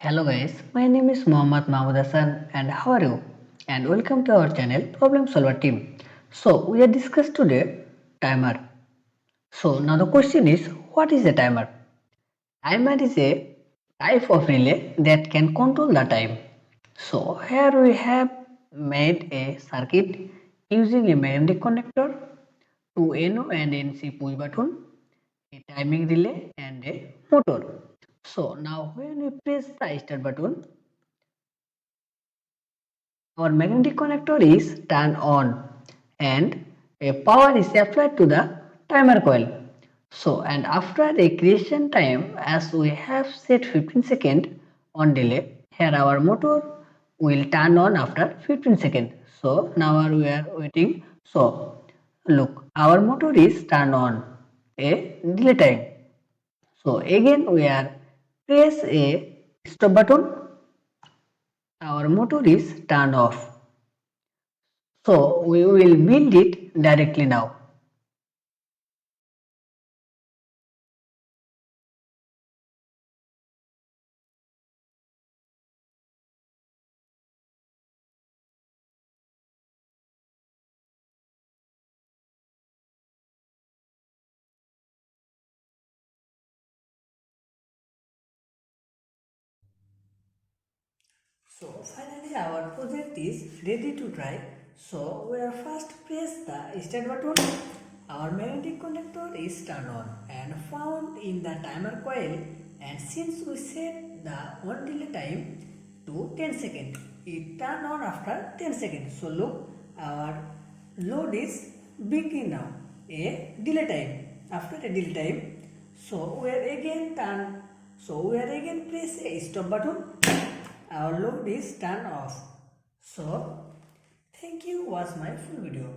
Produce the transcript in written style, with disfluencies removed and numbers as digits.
Hello guys, my name is Mohammad Mahmoud Hassan and how are you? And welcome to our channel Problem Solver Team. So we are discuss today timer. So now the question is, what is a timer? Timer is a type of relay that can control the time. So here we have made a circuit using a magnetic connector, two NO and NC push button, a timing relay and a motor. So now when we press the start button, our magnetic connector is turned on and a power is applied to the timer coil. So and after a creation time, as we have set 15 seconds on delay, here our motor will turn on after 15 seconds. So now we are waiting. So look, our motor is turned on a delay time. So again we are press a stop button, our motor is turned off. So we will build it directly now. So finally our project is ready to try. So we are first press the start button. Our magnetic connector is turned on and found in the timer coil, and since we set the on delay time to 10 seconds, it turned on after 10 seconds. So look, our load is begin now, a delay time. After a delay time, so we are again turn, so we are again press a stop button, our load is turned off. So thank you, watch my full video.